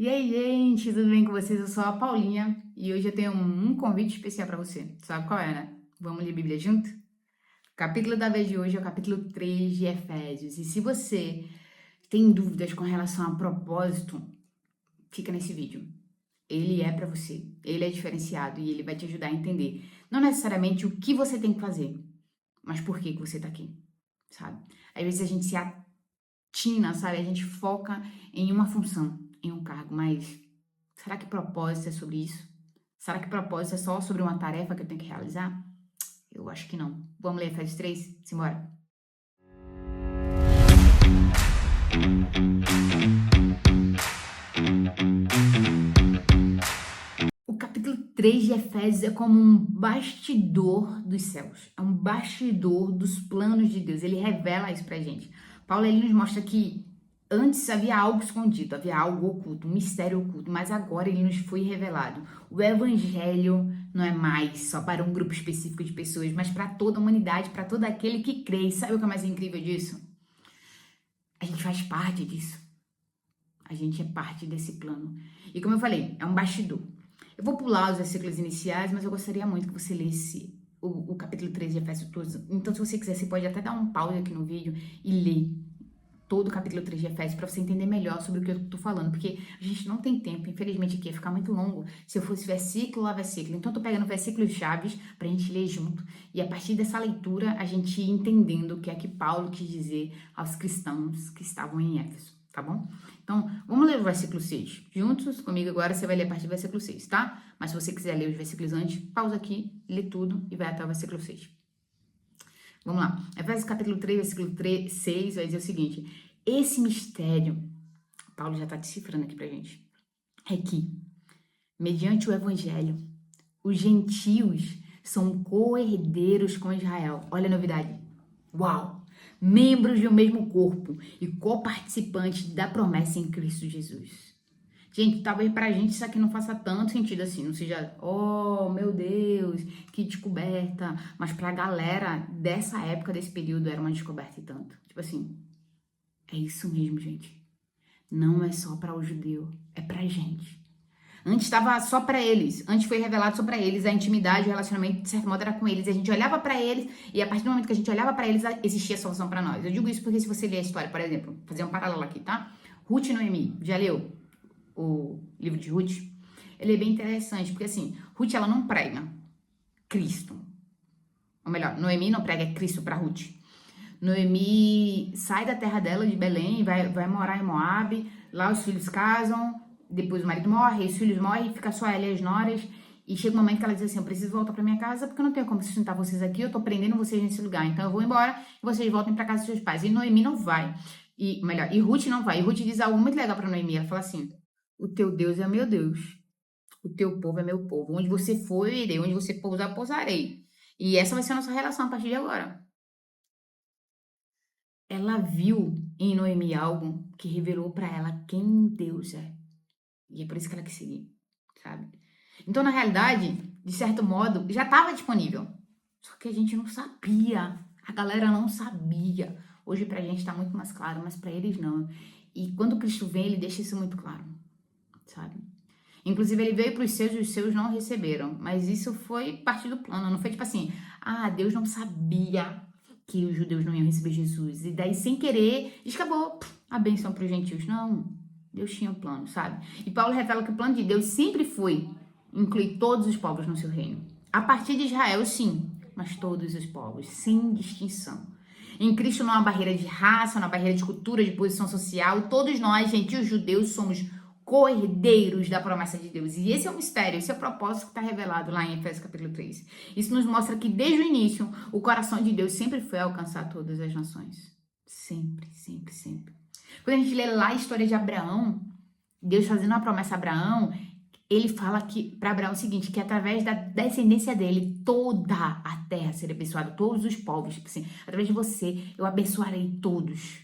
E aí, gente, tudo bem com vocês? Eu sou a Paulinha e hoje eu tenho um convite especial para você. Sabe qual é, né? Vamos ler a Bíblia junto? O capítulo da vez de hoje é o capítulo 3 de Efésios. E se você tem dúvidas com relação a propósito, fica nesse vídeo. Ele é para você, ele é diferenciado e ele vai te ajudar a entender. Não necessariamente o que você tem que fazer, mas por que você tá aqui, sabe? Às vezes a gente se atina, sabe? A gente foca em uma função, em um cargo, mas será que propósito é sobre isso? Será que propósito é só sobre uma tarefa que eu tenho que realizar? Eu acho que não. Vamos ler Efésios 3? Simbora. O capítulo 3 de Efésios é como um bastidor dos céus. É um bastidor dos planos de Deus. Ele revela isso pra gente. Paulo, ele nos mostra que antes havia algo escondido, havia algo oculto, um mistério oculto, mas agora ele nos foi revelado. O evangelho não é mais só para um grupo específico de pessoas, mas para toda a humanidade, para todo aquele que crê. E sabe o que é mais incrível disso? A gente faz parte disso. A gente é parte desse plano. E como eu falei, é um bastidor. Eu vou pular os versículos iniciais, mas eu gostaria muito que você lesse o capítulo 3 de Efésios todos. Então, se você quiser, você pode até dar um pause aqui no vídeo e ler todo o capítulo 3 de Efésios para você entender melhor sobre o que eu tô falando, porque a gente não tem tempo, infelizmente aqui ia ficar muito longo se eu fosse versículo a versículo. Então eu tô pegando versículos chaves pra gente ler junto e a partir dessa leitura a gente ir entendendo o que é que Paulo quis dizer aos cristãos que estavam em Éfeso, tá bom? Então, vamos ler o versículo 6. Juntos comigo agora você vai ler a partir do versículo 6, tá? Mas se você quiser ler os versículos antes, pausa aqui, lê tudo e vai até o versículo 6. Vamos lá. Efésios capítulo 3, versículo 6, vai dizer o seguinte: esse mistério, Paulo já está decifrando aqui pra gente, é que, mediante o evangelho, os gentios são co-herdeiros com Israel. Olha a novidade. Uau! Membros de um mesmo corpo e co-participantes da promessa em Cristo Jesus. Gente, talvez pra gente isso aqui não faça tanto sentido assim, não seja, oh, meu Deus, que descoberta. Mas pra galera dessa época, desse período, era uma descoberta e tanto. Tipo assim, é isso mesmo, gente. Não é só para o judeu, é pra gente. Antes estava só para eles, antes foi revelado só para eles, a intimidade, o relacionamento, de certo modo, era com eles. E a gente olhava para eles, e a partir do momento que a gente olhava para eles, existia solução para nós. Eu digo isso porque se você ler a história, por exemplo, fazer um paralelo aqui, tá? Ruth e Noemi, já leu o livro de Ruth? Ele é bem interessante, porque assim, Ruth, ela não prega Cristo. Ou melhor, Noemi não prega Cristo para Ruth. Noemi sai da terra dela, de Belém, vai morar em Moabe. Lá os filhos casam, depois o marido morre, os filhos morrem, fica só ela e as noras. E chega um momento que ela diz assim, eu preciso voltar pra minha casa porque eu não tenho como sustentar vocês aqui, eu tô prendendo vocês nesse lugar. Então eu vou embora e vocês voltem pra casa dos seus pais. E Noemi não vai. E Ruth não vai. E Ruth diz algo muito legal pra Noemi. Ela fala assim, o teu Deus é meu Deus. O teu povo é meu povo. Onde você for, eu irei. Onde você pousar, pousarei. E essa vai ser a nossa relação a partir de agora. Ela viu em Noemi algo que revelou pra ela quem Deus é. E é por isso que ela quis seguir, sabe? Então, na realidade, de certo modo, já estava disponível. Só que a gente não sabia. A galera não sabia. Hoje pra gente tá muito mais claro, mas pra eles não. E quando Cristo vem, ele deixa isso muito claro, sabe? Inclusive, ele veio pros seus e os seus não receberam. Mas isso foi parte do plano. Não foi tipo assim, ah, Deus não sabia que os judeus não iam receber Jesus. E daí, sem querer, acabou a bênção para os gentios. Não, Deus tinha um plano, sabe? E Paulo revela que o plano de Deus sempre foi incluir todos os povos no seu reino. A partir de Israel, sim, mas todos os povos, sem distinção. Em Cristo não há barreira de raça, não há barreira de cultura, de posição social. Todos nós, gentios judeus, somos co-herdeiros da promessa de Deus. E esse é o mistério, esse é o propósito que está revelado lá em Efésios capítulo 3. Isso nos mostra que desde o início, o coração de Deus sempre foi alcançar todas as nações. Sempre, sempre, sempre. Quando a gente lê lá a história de Abraão, Deus fazendo uma promessa a Abraão, ele fala que para Abraão o seguinte, que através da descendência dele, toda a terra seria abençoada, todos os povos, tipo assim, através de você, eu abençoarei todos.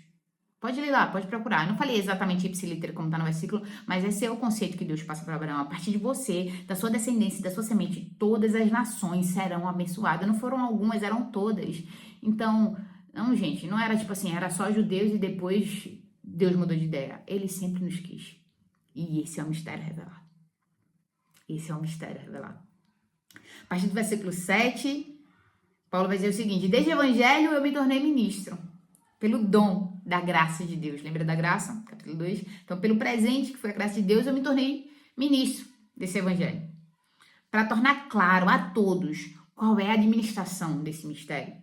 Pode ler lá, pode procurar. Eu não falei exatamente ipsiliter como está no versículo, mas esse é o conceito que Deus passa para Abraão. A partir de você, da sua descendência, da sua semente, todas as nações serão abençoadas. Não foram algumas, eram todas. Então, não, gente, não era tipo assim, era só judeus e depois Deus mudou de ideia. Ele sempre nos quis. E esse é o mistério revelado. Esse é o mistério revelado. A partir do versículo 7, Paulo vai dizer o seguinte: desde o evangelho eu me tornei ministro, pelo dom da graça de Deus. Lembra da graça? Capítulo 2. Então, pelo presente, que foi a graça de Deus, eu me tornei ministro desse evangelho. Para tornar claro a todos qual é a administração desse mistério.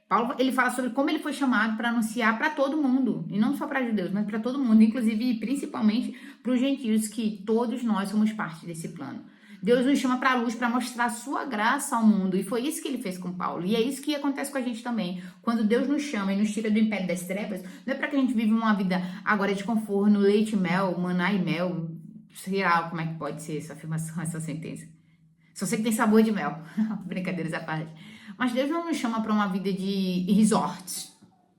Paulo, ele fala sobre como ele foi chamado para anunciar para todo mundo, e não só para judeus, mas para todo mundo, inclusive e principalmente para os gentios, que todos nós somos parte desse plano. Deus nos chama para a luz para mostrar a sua graça ao mundo, e foi isso que ele fez com Paulo, e é isso que acontece com a gente também. Quando Deus nos chama e nos tira do império das trevas, não é para que a gente viva uma vida agora de conforto, no leite e mel, maná e mel, sei lá como é que pode ser essa afirmação, essa sentença. Só sei que tem sabor de mel. Brincadeiras à parte. Mas Deus não nos chama para uma vida de resorts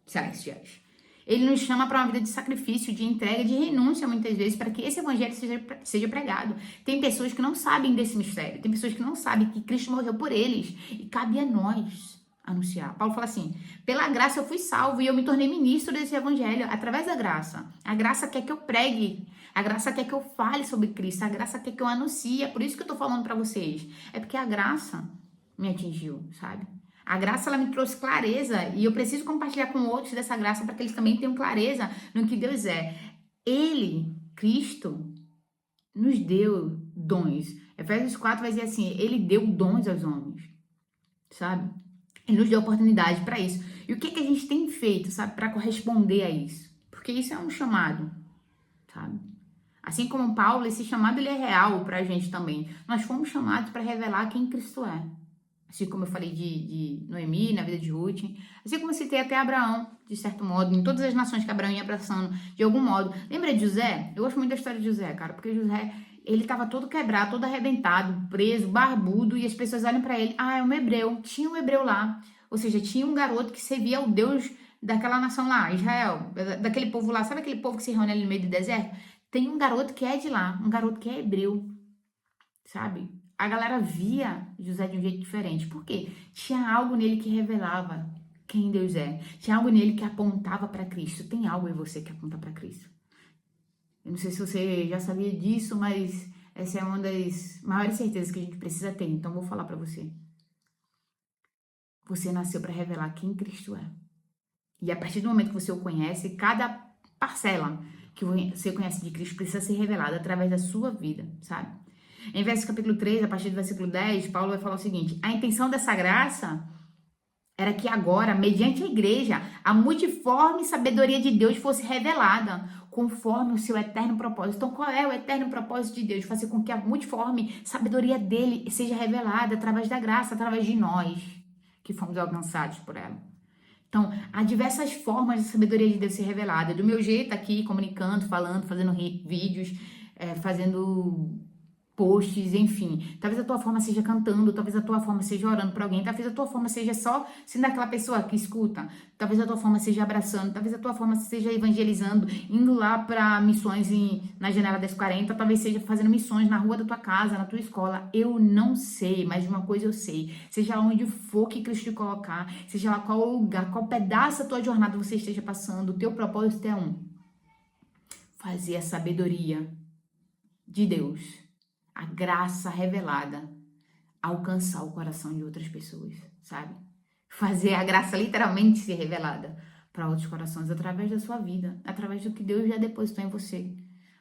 celestiais. Ele nos chama para uma vida de sacrifício, de entrega, de renúncia, muitas vezes, para que esse evangelho seja pregado. Tem pessoas que não sabem desse mistério. Tem pessoas que não sabem que Cristo morreu por eles. E cabe a nós anunciar. Paulo fala assim: pela graça eu fui salvo e eu me tornei ministro desse evangelho através da graça. A graça quer que eu pregue. A graça quer que eu fale sobre Cristo. A graça quer que eu anuncie. É por isso que eu tô falando para vocês. É porque a graça me atingiu, sabe? A graça, ela me trouxe clareza e eu preciso compartilhar com outros dessa graça para que eles também tenham clareza no que Deus é. Ele, Cristo, nos deu dons. Efésios 4 vai dizer assim: ele deu dons aos homens, sabe? Ele nos deu oportunidade para isso. E o que a gente tem feito, sabe, para corresponder a isso? Porque isso é um chamado, sabe? Assim como Paulo, esse chamado ele é real pra gente também. Nós fomos chamados para revelar quem Cristo é. Assim como eu falei de Noemi, na vida de Ruth. Assim como eu citei até Abraão, de certo modo, em todas as nações que Abraão ia abraçando, de algum modo. Lembra de José? Eu gosto muito da história de José, cara, porque José, ele tava todo quebrado, todo arrebentado, preso, barbudo, e as pessoas olham pra ele: ah, é um hebreu. Tinha um hebreu lá. Ou seja, tinha um garoto que servia ao Deus daquela nação lá, Israel, daquele povo lá. Sabe aquele povo que se reúne ali no meio do deserto? Tem um garoto que é de lá, um garoto que é hebreu, sabe? A galera via José de um jeito diferente. Por quê? Tinha algo nele que revelava quem Deus é. Tinha algo nele que apontava para Cristo. Tem algo em você que aponta para Cristo. Eu não sei se você já sabia disso, mas essa é uma das maiores certezas que a gente precisa ter. Então, vou falar para você. Você nasceu para revelar quem Cristo é. E a partir do momento que você o conhece, cada parcela que você conhece de Cristo precisa ser revelada através da sua vida, sabe? Em Efésios capítulo 3, a partir do versículo 10, Paulo vai falar o seguinte: a intenção dessa graça era que agora, mediante a igreja, a multiforme sabedoria de Deus fosse revelada, conforme o seu eterno propósito. Então, qual é o eterno propósito de Deus? Fazer com que a multiforme sabedoria dele seja revelada através da graça, através de nós, que fomos alcançados por ela. Então, há diversas formas de sabedoria de Deus ser revelada. Do meu jeito aqui, comunicando, falando, fazendo vídeos, fazendo posts, enfim. Talvez a tua forma seja cantando, talvez a tua forma seja orando por alguém, talvez a tua forma seja só sendo aquela pessoa que escuta, talvez a tua forma seja abraçando, talvez a tua forma seja evangelizando, indo lá para missões na Janela das 40, talvez seja fazendo missões na rua da tua casa, na tua escola. Eu não sei, mas de uma coisa eu sei: seja onde for que Cristo te colocar, seja lá qual lugar, qual pedaço da tua jornada você esteja passando, o teu propósito é fazer a sabedoria de Deus, a graça revelada, alcançar o coração de outras pessoas, sabe? Fazer a graça literalmente ser revelada para outros corações através da sua vida, através do que Deus já depositou em você.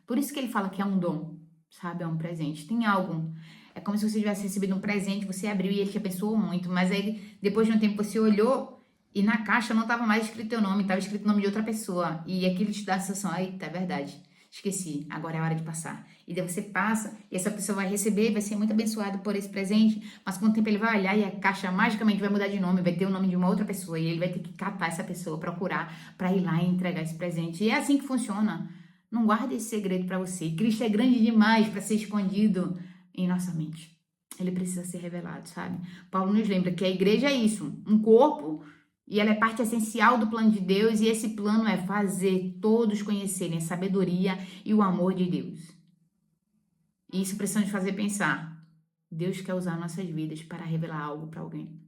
Por isso que ele fala que é um dom, sabe? É um presente. Tem algo. É como se você tivesse recebido um presente, você abriu e ele te abençoou muito, mas aí depois de um tempo você olhou e na caixa não estava mais escrito teu nome, estava escrito o nome de outra pessoa. E aquilo te dá a sensação: eita, é verdade. Esqueci, agora é hora de passar. E daí você passa, e essa pessoa vai receber, vai ser muito abençoado por esse presente, mas com o tempo ele vai olhar e a caixa magicamente vai mudar de nome, vai ter o nome de uma outra pessoa, e ele vai ter que catar essa pessoa, procurar, para ir lá e entregar esse presente. E é assim que funciona. Não guarde esse segredo para você. Cristo é grande demais para ser escondido em nossa mente. Ele precisa ser revelado, sabe? Paulo nos lembra que a igreja é isso, um corpo. E ela é parte essencial do plano de Deus, e esse plano é fazer todos conhecerem a sabedoria e o amor de Deus. E isso precisa nos fazer pensar: Deus quer usar nossas vidas para revelar algo para alguém.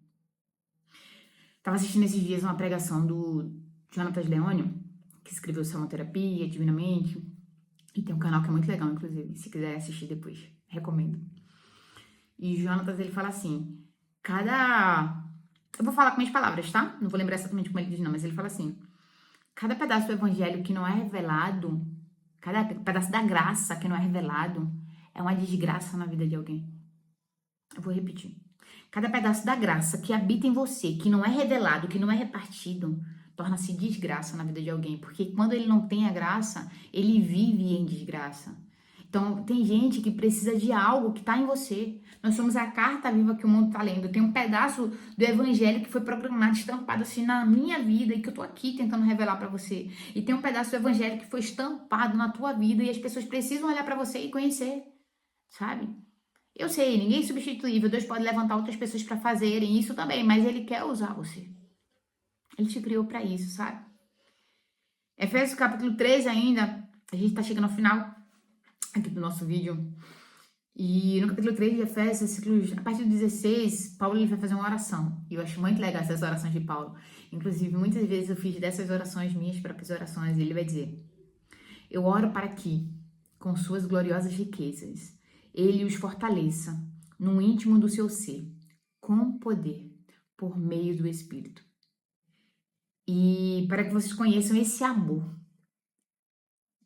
Estava assistindo esses dias uma pregação do Jonatas Leônio, que escreveu Salmoterapia, Divinamente, E tem um canal que é muito legal, inclusive, se quiser assistir depois. Recomendo. E Jonatas, ele fala assim, cada... Eu vou falar com minhas palavras, tá? Não vou lembrar exatamente como ele diz, não, mas ele fala assim, cada pedaço do evangelho que não é revelado, cada pedaço da graça que não é revelado, é uma desgraça na vida de alguém. Eu vou repetir. Cada pedaço da graça que habita em você, que não é revelado, que não é repartido, torna-se desgraça na vida de alguém. Porque quando ele não tem a graça, ele vive em desgraça. Então, tem gente que precisa de algo que está em você. Nós somos a carta viva que o mundo está lendo. Tem um pedaço do evangelho que foi programado, estampado assim na minha vida e que eu tô aqui tentando revelar para você. E tem um pedaço do evangelho que foi estampado na tua vida e as pessoas precisam olhar para você e conhecer, sabe? Eu sei, ninguém é substituível. Deus pode levantar outras pessoas para fazerem isso também, mas Ele quer usar você. Ele te criou para isso, sabe? Efésios capítulo 3 ainda, a gente tá chegando ao final aqui do nosso vídeo. E no capítulo 3 de Efésios, a partir do 16, Paulo ele vai fazer uma oração. E eu acho muito legal essas orações de Paulo. Inclusive, muitas vezes eu fiz dessas orações minhas próprias orações. E ele vai dizer, eu oro para que, com suas gloriosas riquezas, ele os fortaleça no íntimo do seu ser, com poder, por meio do Espírito. E para que vocês conheçam esse amor,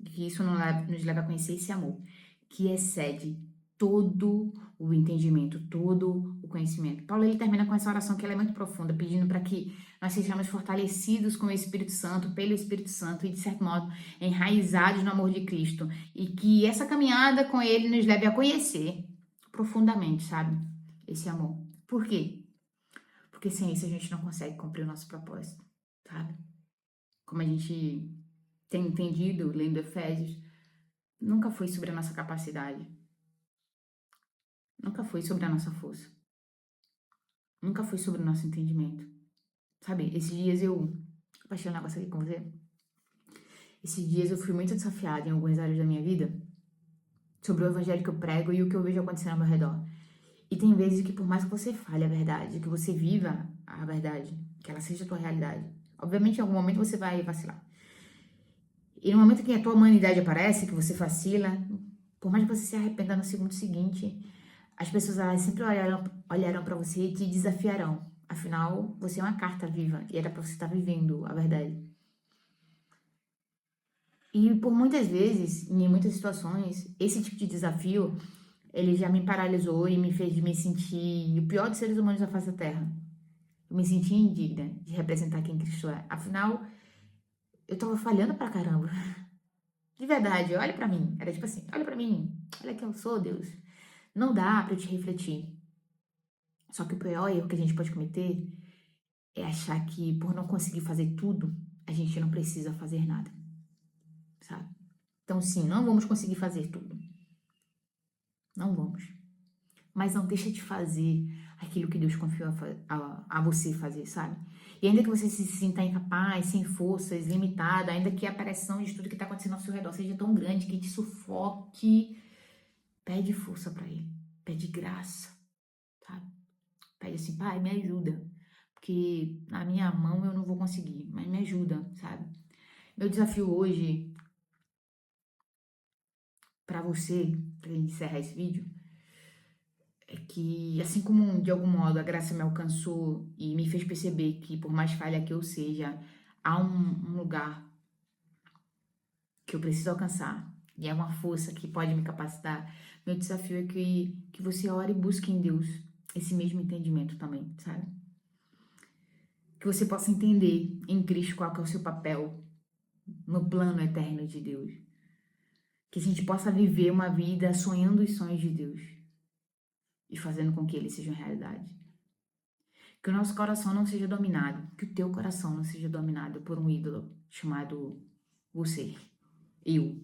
que isso nos leva a conhecer esse amor, que excede todo o entendimento, todo o conhecimento. Paulo ele termina com essa oração que ela é muito profunda, pedindo para que nós sejamos fortalecidos com o Espírito Santo, pelo Espírito Santo e, de certo modo, enraizados no amor de Cristo. E que essa caminhada com ele nos leve a conhecer profundamente, sabe? Esse amor. Por quê? Porque sem isso a gente não consegue cumprir o nosso propósito, sabe? Como a gente tem entendido lendo Efésios, nunca foi sobre a nossa capacidade. Nunca foi sobre a nossa força. Nunca foi sobre o nosso entendimento. Sabe, esses dias eu... Compartilhar um negócio aqui com você. Esses dias eu fui muito desafiada em algumas áreas da minha vida sobre o evangelho que eu prego e o que eu vejo acontecendo ao meu redor. E tem vezes que por mais que você fale a verdade, que você viva a verdade, que ela seja a tua realidade, obviamente em algum momento você vai vacilar. E no momento que a tua humanidade aparece, que você vacila, por mais que você se arrependa no segundo seguinte, as pessoas elas sempre olharão para você e te desafiarão. Afinal, você é uma carta viva e era para você estar vivendo a verdade. E por muitas vezes, em muitas situações, esse tipo de desafio, ele já me paralisou e me fez me sentir o pior dos seres humanos da face da Terra. Eu me senti indigna de representar quem Cristo é. Afinal, eu tava falhando pra caramba. De verdade, olha pra mim. Era tipo assim, olha pra mim. Olha quem eu sou, Deus. Não dá pra eu te refletir. Só que o pior erro que a gente pode cometer é achar que por não conseguir fazer tudo, a gente não precisa fazer nada, sabe? Então, sim, não vamos conseguir fazer tudo. Não vamos. Mas não deixa de fazer aquilo que Deus confiou a você fazer, sabe? E ainda que você se sinta incapaz, sem forças, limitado, ainda que a pressão de tudo que está acontecendo ao seu redor seja tão grande que te sufoque, pede força para Ele. Pede graça, sabe? Pede assim, Pai, me ajuda. Porque na minha mão eu não vou conseguir, mas me ajuda, sabe? Meu desafio hoje para você, para encerrar esse vídeo, é que assim como de algum modo a graça me alcançou e me fez perceber que por mais falha que eu seja, há um lugar que eu preciso alcançar e é uma força que pode me capacitar. Meu desafio é que você ore e busque em Deus esse mesmo entendimento também, sabe? Que você possa entender em Cristo qual que é o seu papel no plano eterno de Deus. Que a gente possa viver uma vida sonhando os sonhos de Deus e fazendo com que eles sejam realidade. Que o nosso coração não seja dominado, que o teu coração não seja dominado por um ídolo chamado você, eu.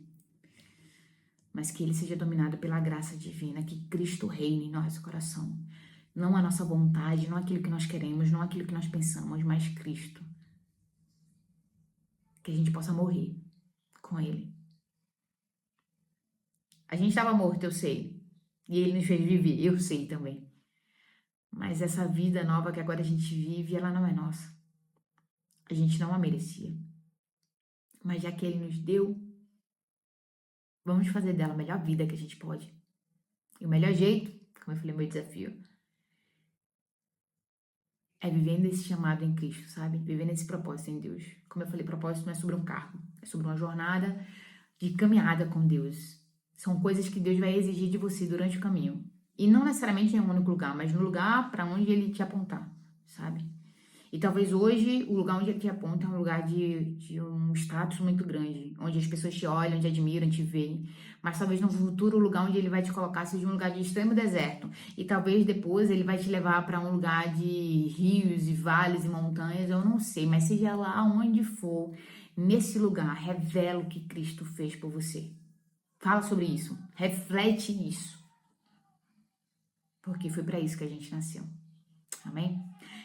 Mas que ele seja dominado pela graça divina, que Cristo reine em nosso coração. Não a nossa vontade, não aquilo que nós queremos, não aquilo que nós pensamos, mas Cristo. Que a gente possa morrer com Ele. A gente estava morto, eu sei. E Ele nos fez viver, eu sei também. Mas essa vida nova que agora a gente vive, ela não é nossa. A gente não a merecia. Mas já que Ele nos deu, Vamos fazer dela a melhor vida que a gente pode. E o melhor jeito, como eu falei, meu desafio, é vivendo esse chamado em Cristo, sabe? Vivendo esse propósito em Deus. Como eu falei, propósito não é sobre um cargo, é sobre uma jornada de caminhada com Deus. São coisas que Deus vai exigir de você durante o caminho. E não necessariamente em um único lugar, mas no lugar para onde Ele te apontar, sabe? E talvez hoje o lugar onde Ele te aponta é um lugar de um status muito grande, onde as pessoas te olham, te admiram, te veem. Mas talvez no futuro o lugar onde Ele vai te colocar seja um lugar de extremo deserto. E talvez depois Ele vai te levar para um lugar de rios e vales e montanhas, eu não sei. Mas seja lá onde for, nesse lugar, revela o que Cristo fez por você. Fala sobre isso, reflete isso, porque foi para isso que a gente nasceu. Amém?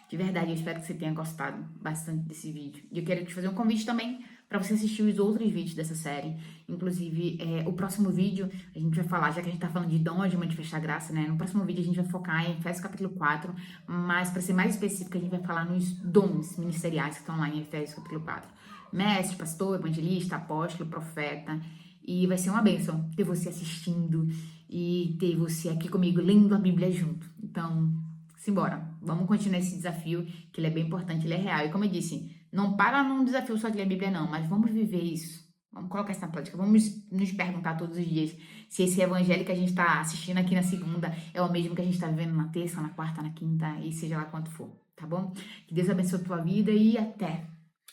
De verdade, eu espero que você tenha gostado bastante desse vídeo. E eu quero te fazer um convite também para você assistir os outros vídeos dessa série. Inclusive, o próximo vídeo a gente vai falar, já que a gente tá falando de dons de manifestar graça, né? No próximo vídeo a gente vai focar em Efésios capítulo 4, mas para ser mais específico, a gente vai falar nos dons ministeriais que estão lá em Efésios capítulo 4. Mestre, pastor, evangelista, apóstolo, profeta. E vai ser uma bênção ter você assistindo e ter você aqui comigo lendo a Bíblia junto. Então, simbora, vamos continuar esse desafio, que ele é bem importante, ele é real. E como eu disse, não para num desafio só de ler a Bíblia não, mas vamos viver isso. Vamos colocar isso na prática, vamos nos perguntar todos os dias se esse evangelho que a gente está assistindo aqui na segunda é o mesmo que a gente está vivendo na terça, na quarta, na quinta, e seja lá quanto for, tá bom? Que Deus abençoe a tua vida e até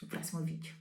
o próximo vídeo.